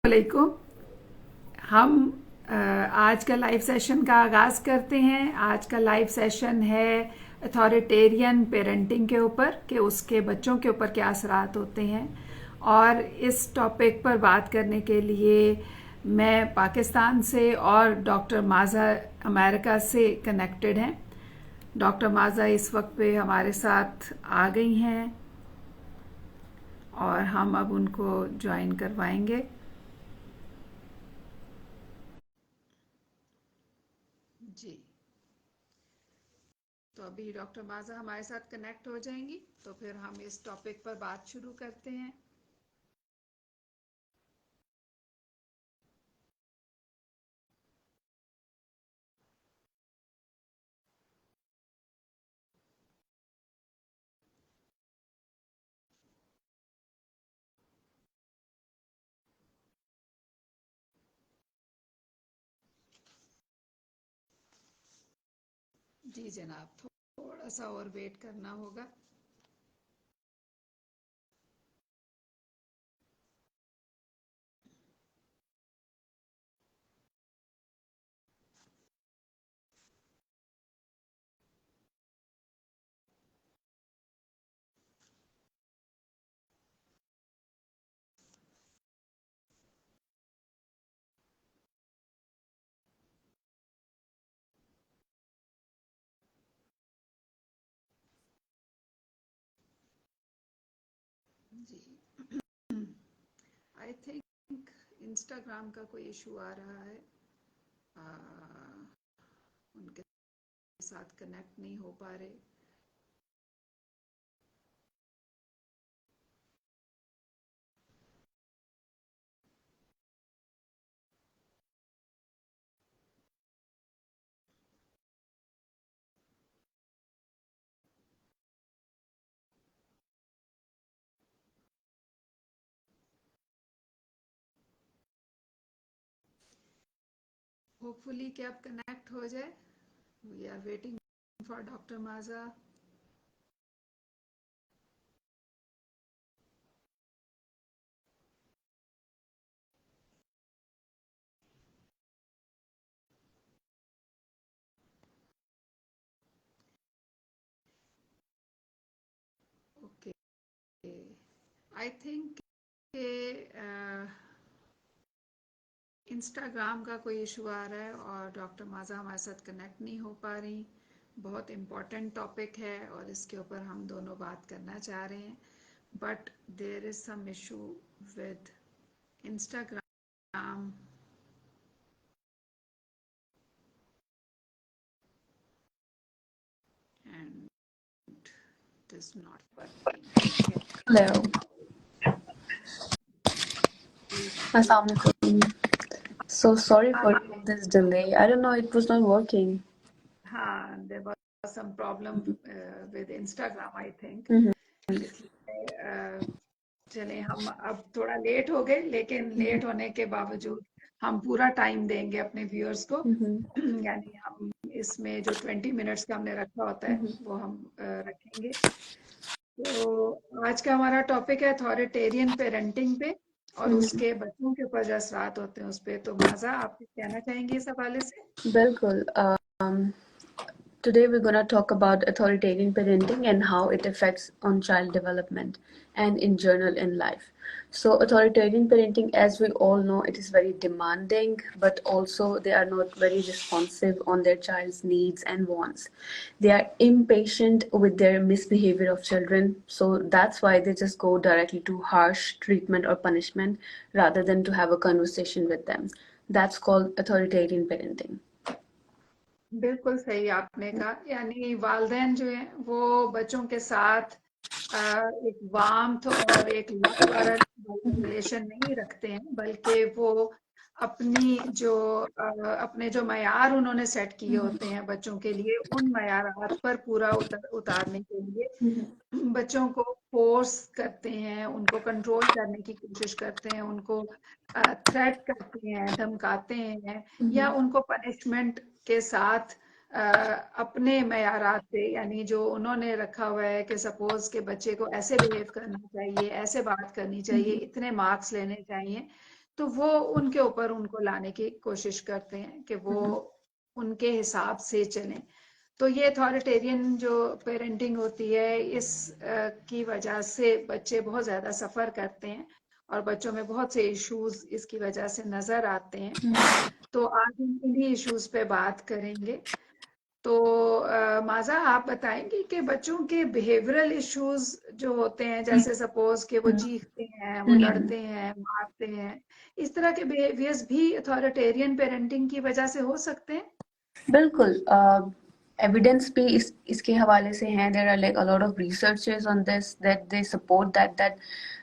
वालेकुम। हम आज का लाइव सेशन का आगाज़ करते हैं। आज का लाइव सेशन है अथॉरिटेरियन पेरेंटिंग के ऊपर कि उसके बच्चों के ऊपर क्या असरात होते हैं। और इस टॉपिक पर बात करने के लिए मैं पाकिस्तान से और डॉक्टर माज़ा अमेरिका से कनेक्टेड हैं। डॉक्टर माज़ा इस वक्त पे हमारे साथ आ गई हैं और हम अब उनको ज्वाइन करवाएंगे। जी, तो अभी डॉक्टर माज़ा हमारे साथ कनेक्ट हो जाएंगी तो फिर हम इस टॉपिक पर बात शुरू करते हैं। जी जनाब, थोड़ा सा और वेट करना होगा। जी, आई थिंक इंस्टाग्राम का कोई इशू आ रहा है। आ, उनके साथ कनेक्ट नहीं हो पा रहे। होपफुली कि अब कनेक्ट हो जाए। We are waiting for doctor Maza. Okay, I think Instagram का कोई इशू आ रहा है और डॉक्टर माज़ा हमारे साथ कनेक्ट नहीं हो पा रही। बहुत इम्पोर्टेंट टॉपिक है और इसके ऊपर हम दोनों बात करना चाह रहे हैं, but there is some issue with Instagram and it is not working. Hello. Assalamualaikum. So sorry for this delay. I don't know, it was not working. हाँ, there was some problem with Instagram, I think. Mhm. इसलिए चले हम अब थोड़ा late हो गए, लेकिन late होने के बावजूद हम पूरा टाइम देंगे अपने व्यूअर्स को। यानी हम इसमें जो 20 मिनट्स का हमने रखा होता है वो हम रखेंगे। तो आज का हमारा टॉपिक है अथॉरिटेरियन पेरेंटिंग पे और उसके बच्चों के ऊपर जो असरात होते हैं उस पे। तो माज़ा, आप कुछ कहना चाहेंगे इस हवाले से? बिल्कुल। Today we're going to talk about authoritarian parenting and how it affects on child development and in general in life. So authoritarian parenting, as we all know, it is very demanding, but also they are not very responsive on their child's needs and wants. They are impatient with their misbehavior of children, so that's why they just go directly to harsh treatment or punishment rather than to have a conversation with them. That's called authoritarian parenting. बिल्कुल सही आपने कहा। यानी वालिदैन जो है वो बच्चों के साथ एक वार्मथ और एक लव वाला रिलेशन नहीं रखते हैं, बल्कि वो अपने जो मयार उन्होंने सेट किए होते हैं बच्चों के लिए, उन मयारात पर पूरा उतारने के लिए बच्चों को फोर्स करते हैं, उनको कंट्रोल करने की कोशिश करते हैं, उनको थ्रेट करते हैं, धमकाते हैं, या उनको पनिशमेंट के साथ अपने मयारात पे, यानी जो उन्होंने रखा हुआ है कि सपोज के बच्चे को ऐसे बिहेव करना चाहिए, ऐसे बात करनी चाहिए, इतने मार्क्स लेने चाहिए, तो वो उनके ऊपर उनको लाने की कोशिश करते हैं कि वो उनके हिसाब से चलें। तो ये अथॉरिटेरियन जो पेरेंटिंग होती है, इस की वजह से बच्चे बहुत ज़्यादा सफ़र करते हैं और बच्चों में बहुत से इश्यूज इसकी वजह से नज़र आते हैं। तो आज हम इन्हीं इश्यूज पे बात करेंगे। तो माज़ा, आप बताएंगे कि बच्चों के बिहेवियरल इश्यूज जो होते हैं, जैसे सपोज कि वो चीखते हैं, वो लड़ते हैं, मारते हैं, इस तरह के बिहेवियर्स भी अथॉरिटेरियन पेरेंटिंग की वजह से हो सकते हैं? बिल्कुल। एविडेंस भी इसके हवाले से हैं. There are like a lot of researches on this that they support that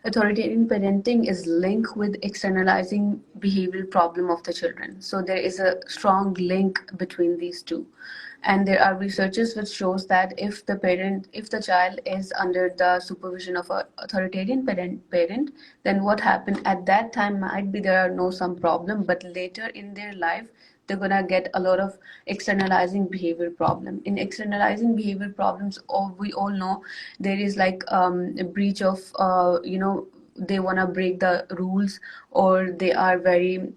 authoritarian parenting is linked with externalizing behavioral problem of the children. So there is a strong link between these two. And there are researches which shows that if the child is under the supervision of an authoritarian parent, then what happened at that time might be there are no some problem, but later in their life they're gonna get a lot of externalizing behavior problem. In externalizing behavior problems, we all know there is like a breach of they wanna break the rules, or they are very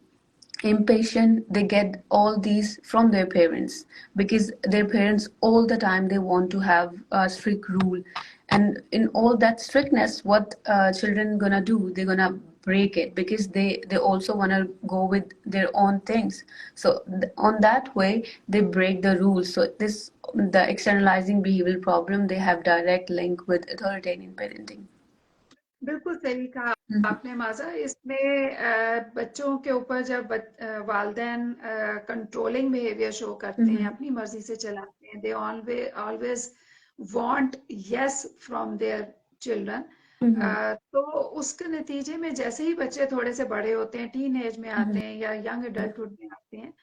impatient. They get all these from their parents because their parents all the time they want to have a strict rule, and in all that strictness what children gonna do, they're gonna break it because they also want to go with their own things. So on that way they break the rules. So this the externalizing behavioral problem, they have direct link with authoritarian parenting. बिल्कुल सही कहा आपने माज़ा। इसमें बच्चों के ऊपर जब वालिदैन कंट्रोलिंग बिहेवियर शो करते हैं, अपनी मर्जी से चलाते हैं, they always want yes from their children, तो उसके नतीजे में जैसे ही बच्चे थोड़े से बड़े होते हैं, टीन एज में आते हैं या यंग एडल्टहुड में आते हैं,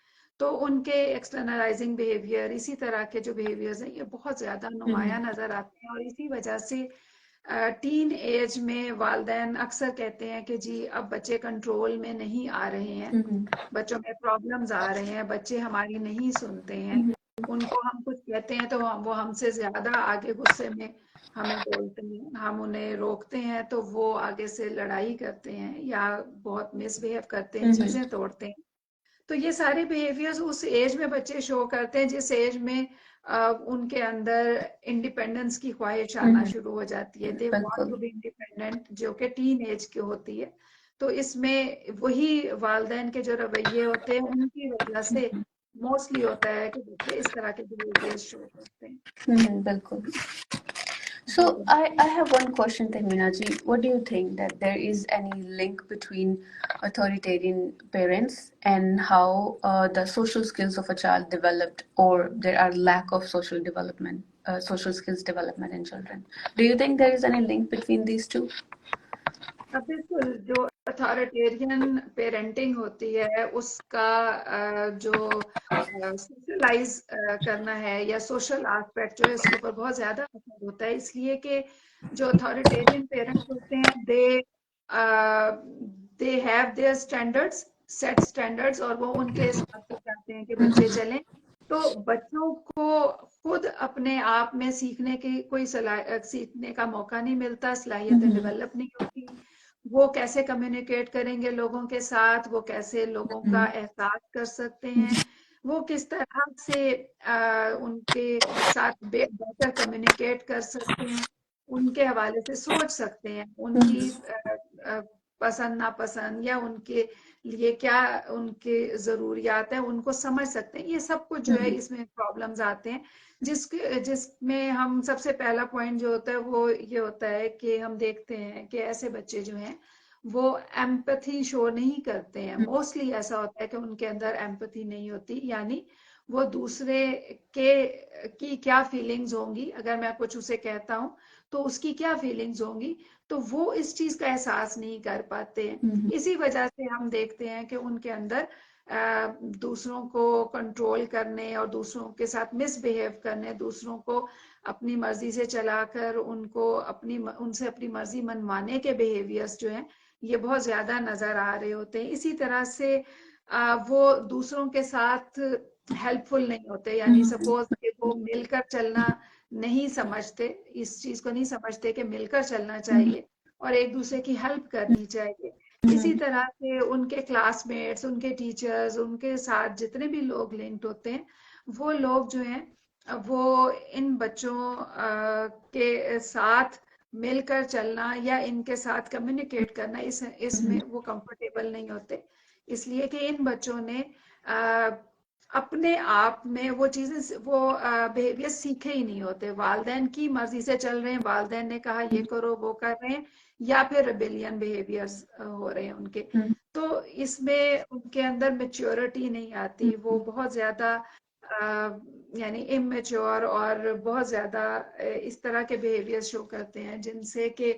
तो उनके एक्सटर्नलाइजिंग बिहेवियर, इसी तरह के जो बिहेवियर्स हैं, ये बहुत ज्यादा नुमाया नजर आते हैं। और इसी वजह से टीन एज में वालिदैन अक्सर कहते हैं कि जी अब बच्चे कंट्रोल में नहीं आ रहे हैं, बच्चों में प्रॉब्लम्स आ रहे हैं, बच्चे हमारी नहीं सुनते हैं, उनको हम कुछ कहते हैं तो वो हमसे ज्यादा आगे गुस्से में हमें बोलते हैं, हम उन्हें रोकते हैं तो वो आगे से लड़ाई करते हैं या बहुत मिसबिहेव करते हैं, चीजें तोड़ते हैं। तो ये सारे बिहेवियर्स उस एज में बच्चे शो करते हैं जिस एज में उनके अंदर इंडिपेंडेंस की ख्वाहिश आना शुरू हो जाती है। They want to be independent, जो कि टीन एज की होती है। तो इसमें वही वालिदैन के जो रवैये होते हैं उनकी वजह से मोस्टली होता है कि बच्चे इस तरह के बिहेवियर शो करते हैं। बिल्कुल। So I have one question, Tehmina ji. What do you think that there is any link between authoritarian parents and how the social skills of a child developed, or there are lack of social skills development in children? Do you think there is any link between these two? बिल्कुल, जो authoritarian parenting होती है उसका जो socialise करना है या social aspect जो है इसके ऊपर बहुत ज्यादा असर होता है, इसलिए कि जो अथॉरिटेरियन पेरेंट्स होते हैं they have their standards, set standards, और वो उनके हिसाब से चाहते हैं कि बच्चे चलें। तो बच्चों को खुद अपने आप में सीखने का मौका नहीं मिलता, सलाहियतें डेवलप नहीं होती। वो कैसे कम्युनिकेट करेंगे लोगों के साथ, वो कैसे लोगों का एहसास कर सकते हैं, वो किस तरह से उनके साथ बेहतर कम्युनिकेट कर सकते हैं, उनके हवाले से सोच सकते हैं, उनकी पसंद नापसंद या उनके लिए क्या उनके जरूरियात है उनको समझ सकते हैं। ये सब कुछ जो है इसमें प्रॉब्लम्स आते हैं, जिसमें हम सबसे पहला पॉइंट जो होता है वो ये होता है कि हम देखते हैं कि ऐसे बच्चे जो हैं वो एम्पैथी शो नहीं करते हैं। मोस्टली ऐसा होता है कि उनके अंदर एम्पैथी नहीं होती, यानी वो दूसरे की क्या फीलिंग्स होंगी, अगर मैं कुछ उसे कहता हूँ तो उसकी क्या फीलिंग्स होंगी, तो वो इस चीज का एहसास नहीं कर पाते हैं। इसी वजह से हम देखते हैं कि उनके अंदर दूसरों को कंट्रोल करने और दूसरों के साथ मिसबिहेव करने, दूसरों को अपनी मर्जी से चलाकर उनसे अपनी मर्जी मनवाने के बिहेवियर्स जो हैं ये बहुत ज्यादा नजर आ रहे होते हैं। इसी तरह से वो दूसरों के साथ हेल्पफुल नहीं होते, यानी सपोज कि वो मिलकर चलना नहीं समझते, इस चीज को नहीं समझते कि मिलकर चलना चाहिए और एक दूसरे की हेल्प करनी चाहिए। इसी तरह से उनके क्लासमेट्स, उनके टीचर्स, उनके साथ जितने भी लोग लिंक्ड होते हैं, वो लोग जो हैं वो इन बच्चों के साथ मिलकर चलना या इनके साथ कम्युनिकेट करना इसमें वो कंफर्टेबल नहीं होते, इसलिए कि इन बच्चों ने अ, अपने आप में वो चीजें, वो बिहेवियर सीखे ही नहीं होते। वालदेन की मर्जी से चल रहे हैं, वालदेन ने कहा ये करो, वो कर रहे हैं, या फिर रेबेलियन बिहेवियर्स हो रहे हैं उनके। तो इसमें उनके अंदर मेच्योरिटी नहीं आती, वो बहुत ज्यादा यानी इमेच्योर और बहुत ज्यादा इस तरह के बिहेवियर शो करते हैं, जिनसे कि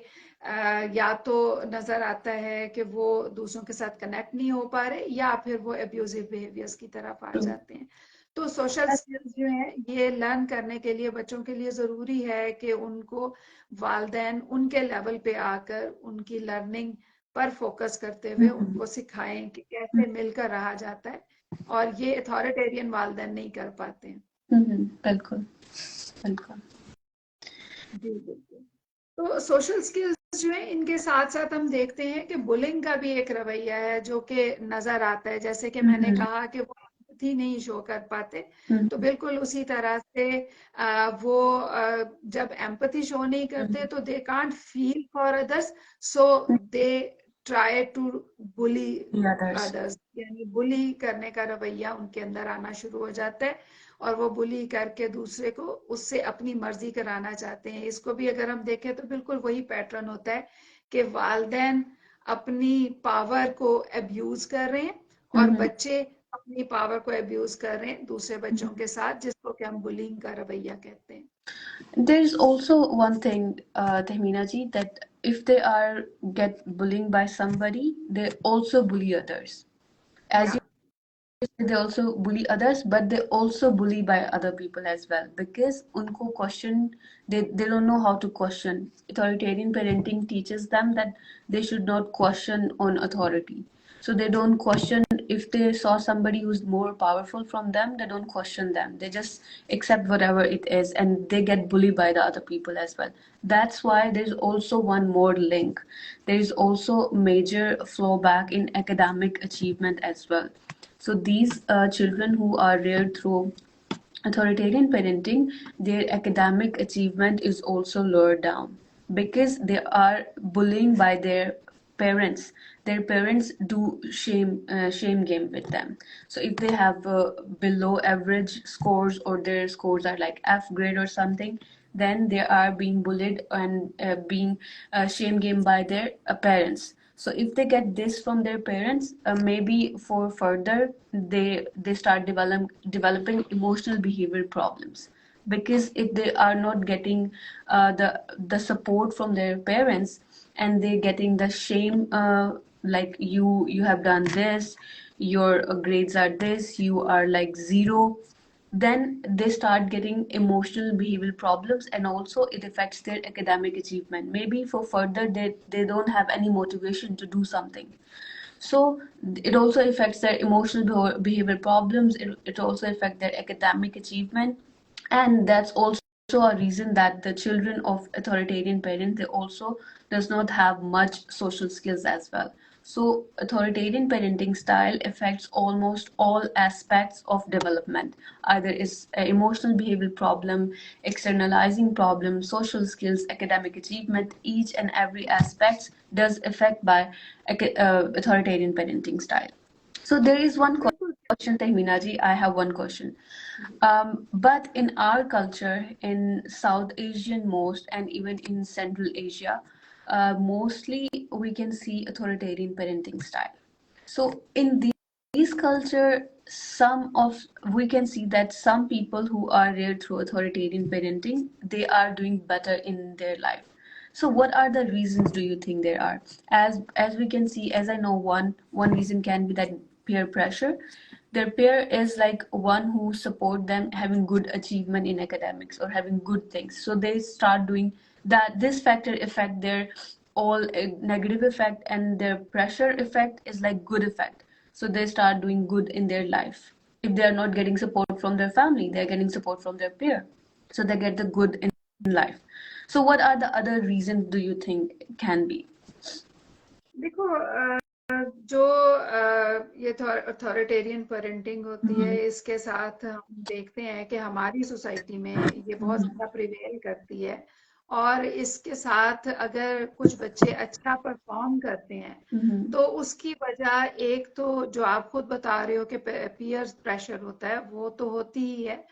या तो नजर आता है कि वो दूसरों के साथ कनेक्ट नहीं हो पा रहे, या फिर वो अब्यूजिव बिहेवियर्स की तरफ आ जाते हैं। तो सोशल स्किल्स जो हैं ये लर्न करने के लिए बच्चों के लिए जरूरी है कि उनको वालदेन उनके लेवल पे आकर उनकी लर्निंग पर फोकस करते हुए उनको सिखाएं कि कैसे मिलकर रहा जाता है, और ये अथॉरिटेरियन वालदेन नहीं कर पाते हैं। बिल्कुल बिल्कुल। जी बिल्कुल। तो सोशल स्किल्स जो है इनके साथ साथ हम देखते हैं कि बुलिंग का भी एक रवैया है जो कि नजर आता है, जैसे कि मैंने कहा कि वो empathy नहीं शो कर पाते, तो बिल्कुल उसी तरह से वो जब एम्पथी शो नहीं करते तो they can't feel for others, so they try to bully others, यानी बुली करने का रवैया उनके अंदर आना शुरू हो जाता है, और वो बुली करके दूसरे को उससे अपनी मर्जी कराना चाहते हैं। इसको भी अगर हम देखें तो बिल्कुल वही पैटर्न होता है कि वालदेन अपनी पावर को अब्यूज कर रहे हैं और बच्चे अपनी पावर को अब्यूज कर रहे हैं दूसरे बच्चों के साथ, जिसको कि हम बुलिंग का रवैया कहते हैं। There is also one thing, Tehmina ji, that if they are get bullying by somebody, they also bully others. As या they also bully others, but they also bully by other people as well, because unko question, they don't know how to question. Authoritarian parenting teaches them that they should not question on authority, so they don't question. If they saw somebody who's more powerful from them, they don't question them, they just accept whatever it is, and they get bullied by the other people as well. That's why there's also one more link. There is also major flow back in academic achievement as well. So these children who are reared through authoritarian parenting, their academic achievement is also lowered down because they are bullying by their parents. Their parents do shame game with them. So if they have below average scores, or their scores are like F grade or something, then they are being bullied and being shame game by their parents. So if they get this from their parents, maybe for further they start developing emotional behavior problems, because if they are not getting the support from their parents, and they're getting the shame, like you have done this, your grades are this, you are like zero, then they start getting emotional behavioral problems, and also it affects their academic achievement. Maybe for further they don't have any motivation to do something. So it also affects their emotional behavior problems. It also affects their academic achievement, and that's also a reason that the children of authoritarian parents, they also does not have much social skills as well. So authoritarian parenting style affects almost all aspects of development. Either it's an emotional behavioral problem, externalizing problem, social skills, academic achievement. Each and every aspect does affect by authoritarian parenting style. So there is one बिल्कुल question, Tehmina ji. I have one question. But in our culture, in South Asian most, and even in Central Asia, mostly we can see authoritarian parenting style. So in these culture, some of we can see that some people who are reared through authoritarian parenting, they are doing better in their life. So what are the reasons do you think there are? As we can see, as I know, one reason can be that peer pressure. Their peer is like one who support them having good achievement in academics or having good things, so they start doing that. This factor affect their all negative effect, and their pressure effect is like good effect, so they start doing good in their life. If they are not getting support from their family, they are getting support from their peer, so they get the good in life. So what are the other reasons do you think can be? देखो जो ये authoritarian parenting होती है, Mhm. इसके साथ हम देखते हैं कि हमारी सोसाइटी में ये बहुत Mhm. ज्यादा प्रिवेल करती है। और इसके साथ अगर कुछ बच्चे अच्छा परफॉर्म करते हैं Mhm. तो उसकी वजह, एक तो जो आप खुद बता रहे हो कि पीयर प्रेशर होता है, वो तो होती ही है।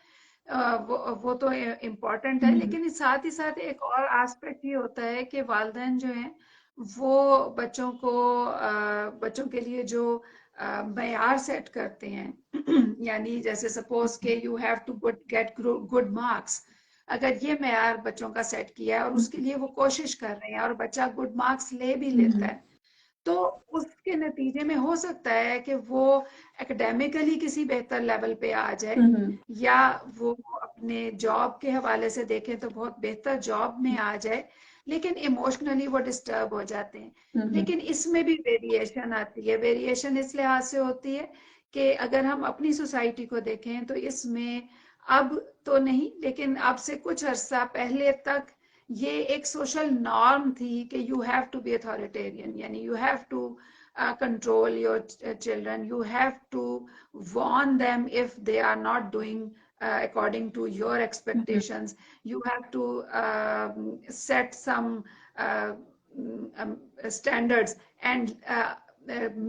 वो तो इम्पोर्टेंट है, Mhm. लेकिन साथ ही साथ एक और एस्पेक्ट ये होता है कि वालिदैन जो हैं वो बच्चों को बच्चों के लिए जो मयार सेट करते हैं यानी जैसे सपोज के you have to get good marks. अगर ये मयार बच्चों का सेट किया है और उसके लिए वो कोशिश कर रहे हैं और बच्चा गुड मार्क्स ले भी लेता Mhm. है, तो उसके नतीजे में हो सकता है कि वो एकेडमिकली किसी बेहतर लेवल पे आ जाए, Mhm. या वो अपने जॉब के हवाले से देखें तो बहुत बेहतर जॉब में आ जाए, लेकिन इमोशनली वो डिस्टर्ब हो जाते हैं। Mhm. लेकिन इसमें भी वेरिएशन आती है। वेरिएशन इस लिहाज से होती है कि अगर हम अपनी सोसाइटी को देखें तो इसमें अब तो नहीं, लेकिन अब से कुछ अरसा पहले तक ये एक सोशल नॉर्म थी कि you have to be authoritarian, यानी you have to control your children, you have to warn them if they are not doing according to your Mhm. expectations. You have to set some uh, standards and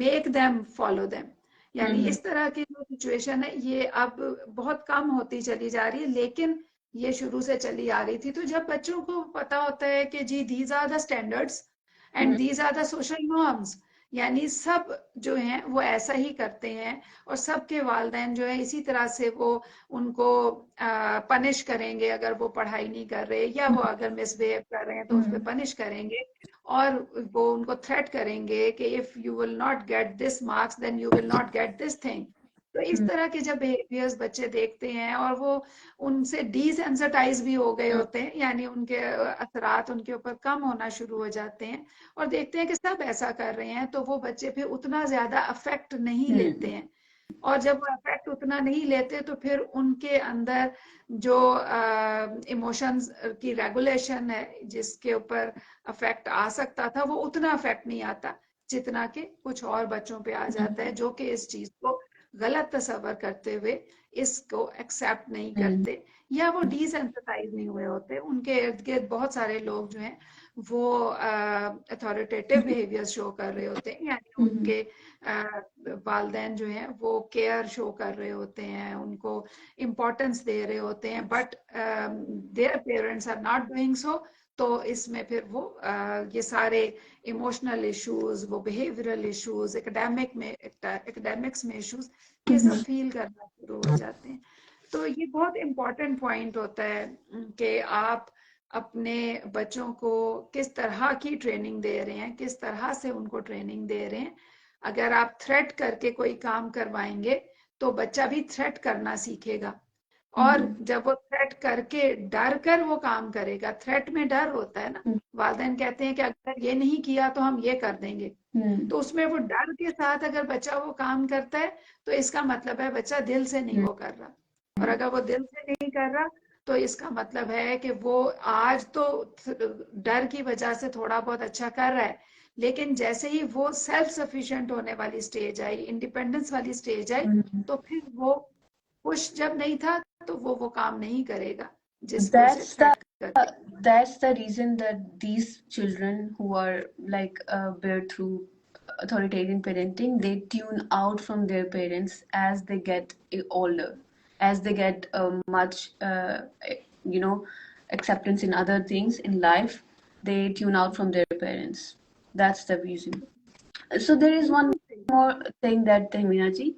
make them follow them. यानी Mhm. इस तरह की जो situation है ये अब बहुत कम होती चली जा रही है, लेकिन ये शुरू से चली आ रही थी। तो जब बच्चों को पता होता है कि जी these are the standards and Mhm. These are the social norms, यानी सब जो हैं वो ऐसा ही करते हैं, और सबके वालिदैन जो है इसी तरह से वो उनको पनिश करेंगे अगर वो पढ़ाई नहीं कर रहे, या वो अगर मिसबिहेव कर रहे हैं तो उस पर Mhm. पनिश करेंगे, और वो उनको थ्रेट करेंगे कि if you will not get this marks then you will not get this thing. तो इस Mhm. तरह के जब बिहेवियर्स बच्चे देखते हैं और वो उनसे डिसेंसिटाइज भी हो गए होते हैं, यानी उनके असरात उनके ऊपर कम होना शुरू हो जाते हैं, और देखते हैं कि सब ऐसा कर रहे हैं, तो वो बच्चे फिर उतना ज्यादा अफेक्ट नहीं लेते Mhm. हैं। और जब वो अफेक्ट उतना नहीं लेते तो फिर उनके अंदर जो इमोशंस की रेगुलेशन है, जिसके ऊपर अफेक्ट आ सकता था, वो उतना अफेक्ट नहीं आता जितना कि कुछ और बच्चों पे आ जाता है, जो कि इस चीज को गलत तस्वर करते हुए इसको एक्सेप्ट नहीं Mhm. करते, या वो डिसेंसिटाइज नहीं हुए होते। उनके इर्द गिर्द बहुत सारे लोग जो हैं वो अथॉरिटेटिव बिहेवियर शो कर रहे होते हैं, यानी Mhm. उनके वालदेन जो हैं वो केयर शो कर रहे होते हैं, उनको इम्पोर्टेंस दे रहे होते हैं, but their parents are not doing so. तो इसमें फिर वो ये सारे इमोशनल इश्यूज, वो बिहेवियरल इश्यूज, एकेडमिक्स में इश्यूज, ये सब Mhm. फील करना शुरू हो जाते हैं। तो ये बहुत इम्पोर्टेंट पॉइंट होता है कि आप अपने बच्चों को किस तरह की ट्रेनिंग दे रहे हैं, किस तरह से उनको ट्रेनिंग दे रहे हैं। अगर आप थ्रेट करके कोई काम करवाएंगे तो बच्चा भी थ्रेट करना सीखेगा, और Mhm. जब वो थ्रेट करके डर कर वो काम करेगा, थ्रेट में डर होता है ना। वालिदैन कहते हैं कि अगर ये नहीं किया तो हम ये कर देंगे, Mhm. तो उसमें वो डर के साथ अगर बच्चा वो काम करता है तो इसका मतलब है बच्चा दिल से नहीं वो कर रहा। और अगर वो दिल से नहीं कर रहा तो इसका मतलब है कि वो आज तो डर की वजह से थोड़ा बहुत अच्छा कर रहा है, लेकिन जैसे ही वो सेल्फ सफिशिएंट होने वाली स्टेज आई, इंडिपेंडेंस वाली स्टेज आई, Mhm. तो फिर वो पुश जब नहीं था तो वो काम नहीं करेगा जिसको उसे That's the थ्रेट करके। that's the reason that these children who are like bear through authoritarian parenting, they tune out from their parents as they get older, as they get much you know acceptance in other things in life. They tune out from their parents. That's the reason. So there is one बिल्कुल सही। more thing that Tehminaji,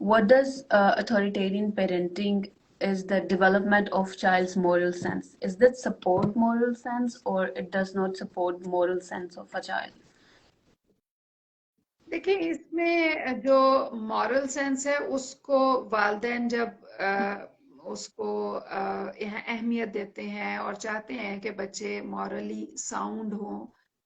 what does authoritarian parenting is the development of child's moral sense? Is that support moral sense or it does not support moral sense of a child? देखिए, इसमें जो moral sense है उसको वालिदैन जब उसको अहमियत देते हैं और चाहते हैं कि बच्चे मॉरली साउंड हो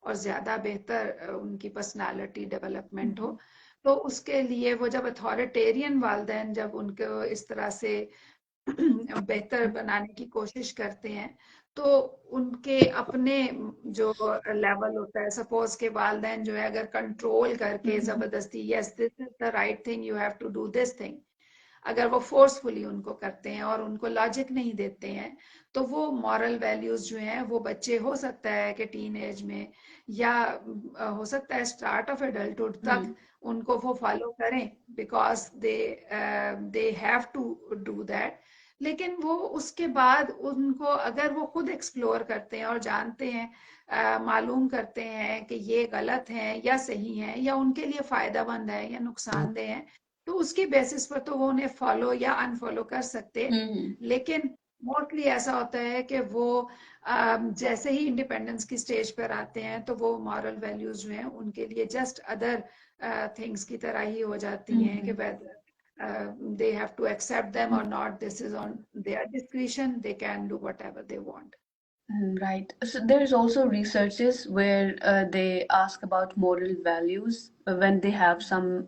और ज्यादा बेहतर उनकी पर्सनालिटी डेवलपमेंट हो, तो उसके लिए वो जब अथॉरिटेरियन वालिदैन जब उनको इस तरह से बेहतर बनाने की कोशिश करते हैं, तो उनके अपने जो लेवल होता है, सपोज के वालिदैन जो है अगर कंट्रोल करके जबरदस्ती, yes this is the right thing, you have to do this thing, अगर वो फोर्सफुली उनको करते हैं और उनको लॉजिक नहीं देते हैं, तो वो मॉरल वैल्यूज जो हैं वो बच्चे, हो सकता है कि टीन एज में या हो सकता है स्टार्ट ऑफ एडल्टहुड तक उनको वो फॉलो करें, because they have to do that. लेकिन वो उसके बाद उनको, अगर वो खुद एक्सप्लोर करते हैं और जानते हैं, मालूम करते हैं कि ये गलत है या सही है, या उनके लिए फायदेमंद है या नुकसानदेह है, तो उसकी बेसिस पर तो वो उन्हें फॉलो या अनफॉलो कर सकते हैं। लेकिन मोस्टली ऐसा होता है कि वो जैसे ही इंडिपेंडेंस की स्टेज पर आते हैं तो वो मॉरल वैल्यूज जो हैं उनके लिए जस्ट अदर थिंग्स की तरह ही हो जाती हैं, कि whether they have to accept them or not, this is on their discretion, they can do whatever they want. Right. So there's also researches where they ask about moral values when they have some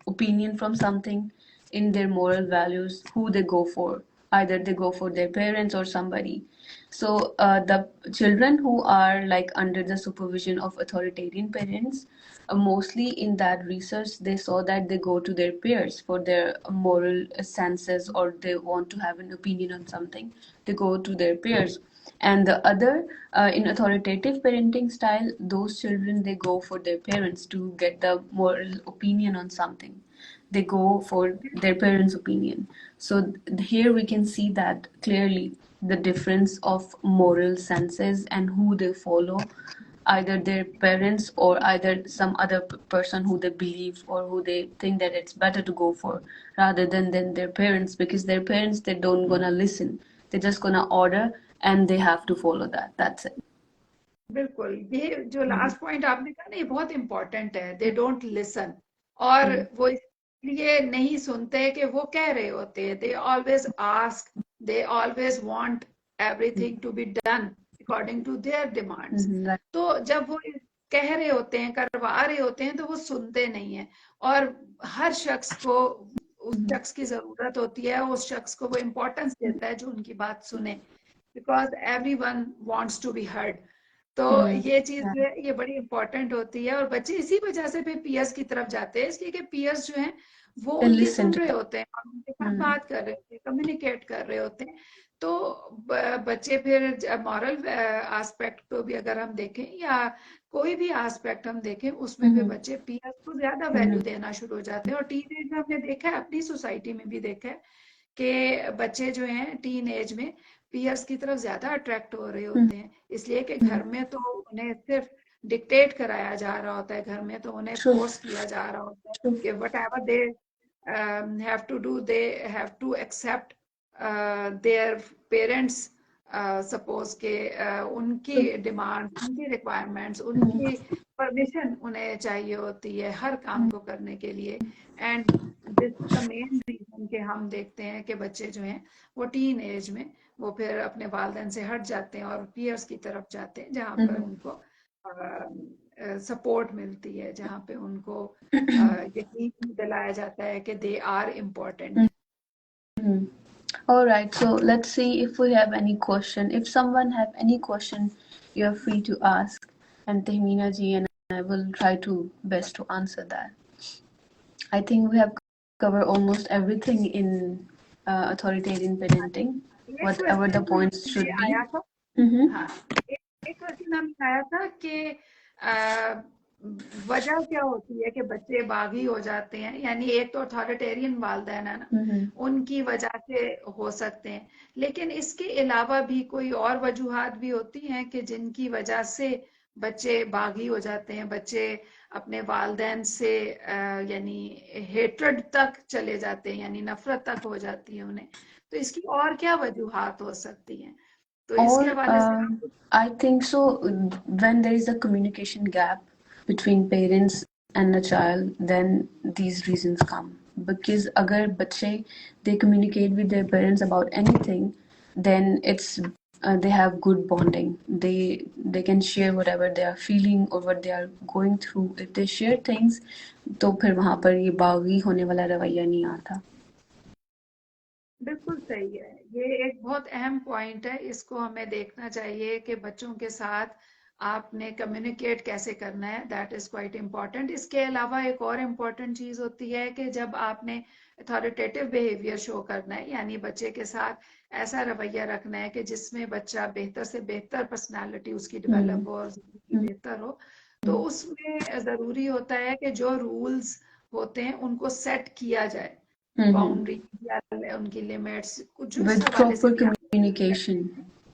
opinion from something in their moral values, who they go for. Either they go for their parents or somebody. So the children who are like under the supervision of authoritarian parents, mostly in that research, they saw that they go to their peers for their moral senses, or they want to have an opinion on something. They go to their peers. And the other, in authoritative parenting style, those children, they go for their parents to get the moral opinion on something. They go for their parents' opinion. So here we can see that clearly the difference of moral senses and who they follow, either their parents or either some other person who they believe or who they think that it's better to go for, rather than their parents, because their parents, they don't gonna listen, they're just gonna order and they have to follow that. That's it. बिल्कुल, ये जो last point आपने कहा ना, ये बहुत important है, they don't listen. और वो इसलिए नहीं सुनते कि वो कह रहे होते हैं, they always ask, they always want everything to be done according to their demands. तो जब वो कह रहे होते हैं, करवा रहे होते हैं, तो वो सुनते नहीं है। और हर शख्स को उस शख्स की जरूरत होती है, उस शख्स को वो इम्पोर्टेंस देता है जो उनकी बात सुने, because everyone wants to be heard. तो ये चीज जो है ये बड़ी इंपॉर्टेंट होती है, और बच्चे इसी वजह से फिर पीयर्स की तरफ जाते हैं, इसलिए कि पीयर्स जो हैं वो उनकी सुन रहे होते हैं और उनके साथ बात कर रहे होते हैं, कम्युनिकेट कर रहे होते हैं। तो बच्चे फिर मॉरल एस्पेक्ट को भी अगर हम देखें, या कोई भी एस्पेक्ट हम देखें, उसमें भी बच्चे पीयर्स को ज्यादा वैल्यू देना शुरू हो जाते हैं। और टीन एज में हमने देखा है, अपनी सोसाइटी में भी देखा है कि बच्चे जो हैं टीन एज में पीयर्स की तरफ ज्यादा अट्रैक्ट हो रहे होते हैं, इसलिए कि घर में तो उन्हें सिर्फ डिक्टेट कराया जा रहा होता है, घर में तो उन्हें फोर्स किया जा रहा होता है कि whatever they have to do, they have to accept their parents. Suppose के उनकी डिमांड, उनकी रिक्वायरमेंट्स, उनकी परमिशन उन्हें चाहिए होती है हर काम को करने के लिए। And this is the main reason कि हम देखते हैं कि बच्चे जो हैं वो टीन एज में वो फिर अपने वालिदैन से हट जाते हैं और पीयर्स की तरफ जाते हैं, जहाँ पर उनको सपोर्ट मिलती है, जहाँ पे उनको यकीन दिलाया जाता है कि they are important. All right, so let's see if we have any question. If someone have any question, you are free to ask, and Tehmina ji and I will try to best to answer that. I think we have covered almost everything in authoritarian parenting, whatever the points should be. आया था, हाँ, एक question हमें आया था कि वजह क्या होती है कि बच्चे बागी हो जाते हैं, यानी एक तो अथॉरिटेरियन वालिदैन है ना, उनकी वजह से हो सकते हैं, लेकिन इसके अलावा भी कोई और वजूहात भी होती हैं कि जिनकी वजह से बच्चे बागी हो जाते हैं, बच्चे अपने वालिदैन से यानी हेट्रेड तक चले जाते हैं, यानी नफरत तक हो जाती है उन्हें। तो इसकी और क्या वजूहात हो सकती हैं? तो इसके हवाले से I think so. When there is a communication gap between parents and a child, then these reasons come. Because agar bache they communicate with their parents about anything, then it's they have good bonding. They can share whatever they are feeling or what they are going through. If they share things, तो फिर वहाँ पर ये बागी होने वाला रवैया नहीं आता. बिल्कुल सही है। ये एक बहुत अहम पॉइंट है, इसको हमें देखना चाहिए कि बच्चों के साथ आपने कम्युनिकेट कैसे करना है, दैट इज क्वाइट इम्पोर्टेंट। इसके अलावा एक और इम्पोर्टेंट चीज होती है कि जब आपने अथॉरिटेटिव बिहेवियर शो करना है, यानी बच्चे के साथ ऐसा रवैया रखना है कि जिसमें बच्चा बेहतर से बेहतर पर्सनालिटी उसकी हम्म डेवलप हो और जिंदगी हम्म बेहतर हो, तो उसमें जरूरी होता है कि जो रूल्स होते हैं उनको सेट किया जाए, हम्म बाउंड्री या उनकी लिमिट्स कुछ जिस विद हवाले से प्रॉपर भी आप, कम्युनिकेशन।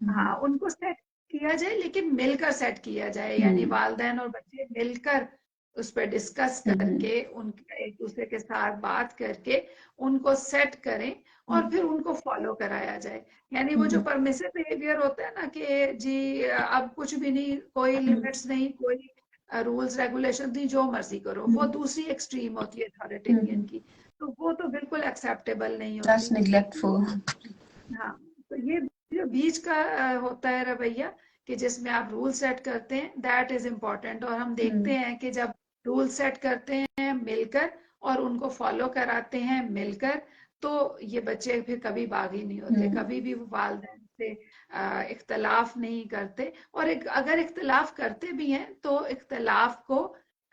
हाँ उनको सेट किया जाए, लेकिन मिलकर सेट किया जाए, यानी हम्म वालिदैन और बच्चे मिलकर उस पर डिस्कस हम्म करके उनके एक दूसरे के साथ बात करके उनको सेट करें और फिर उनको फॉलो कराया जाए। यानी वो जो हम्म परमिसिव बिहेवियर होता है ना कि जी अब कुछ भी नहीं, कोई लिमिट्स नहीं, कोई रूल्स रेगुलेशन नहीं, जो मर्जी करो, वो दूसरी एक्सट्रीम होती है अथॉरिटेरियन की। तो वो तो बिल्कुल एक्सेप्टेबल नहीं दैट्स होती। तो नेग्लेक्टफुल। हाँ, तो ये जो बीच का होता है रवैया कि जिसमें आप रूल सेट करते हैं, दैट इज इम्पोर्टेंट। और हम देखते हैं कि जब रूल सेट करते हैं मिलकर और उनको फॉलो कराते हैं मिलकर, तो ये बच्चे फिर कभी बागी नहीं होते, कभी भी वो वालिदैन से इख्तलाफ नहीं करते। और अगर इख्तलाफ करते भी हैं तो इख्तलाफ को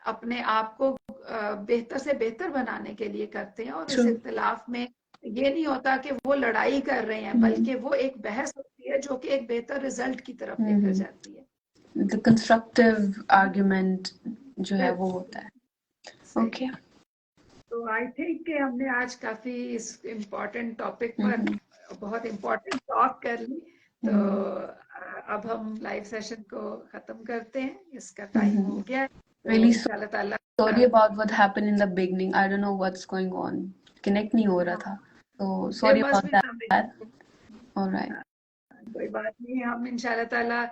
अपने आप को बेहतर से बेहतर बनाने के लिए करते हैं, और ट्रू। इस इख्तलाफ में ये नहीं होता कि वो लड़ाई कर रहे हैं, बल्कि वो एक बहस होती है जो कि एक बेहतर रिजल्ट की तरफ लेकर जाती है। द कंस्ट्रक्टिव आर्ग्यूमेंट जो है वो होता बिल्कुल है। सही। ओके। तो आई थिंक कि हमने आज काफी इस इम्पोर्टेंट टॉपिक पर बहुत इम्पोर्टेंट टॉक कर ली। तो अब हम लाइव सेशन को खत्म करते हैं, इसका टाइम हो गया है। तो रियली इंशाल्लाह ताला sorry about what happened in the beginning, I don't know what's going on, connect नहीं हो रहा हाँ, था, तो there sorry must about be that. Something. Alright. कोई बात नहीं, हम इंशाल्लाह ताला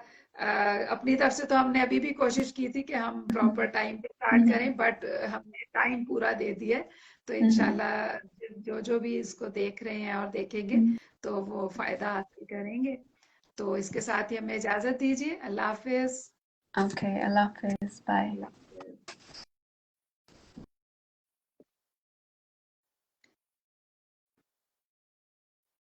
अपनी तरफ से तो हमने अभी भी कोशिश की थी कि हम प्रॉपर टाइम पे स्टार्ट करें, बट हमने टाइम पूरा दे दिया है। तो इंशाल्लाह जो जो भी इसको देख रहे हैं और देखेंगे तो वो फायदा हासिल करेंगे। तो इसके साथ ही हमें इजाजत दीजिए। अल्लाह हाफिज। ओके, अल्लाह हाफिज, बाय।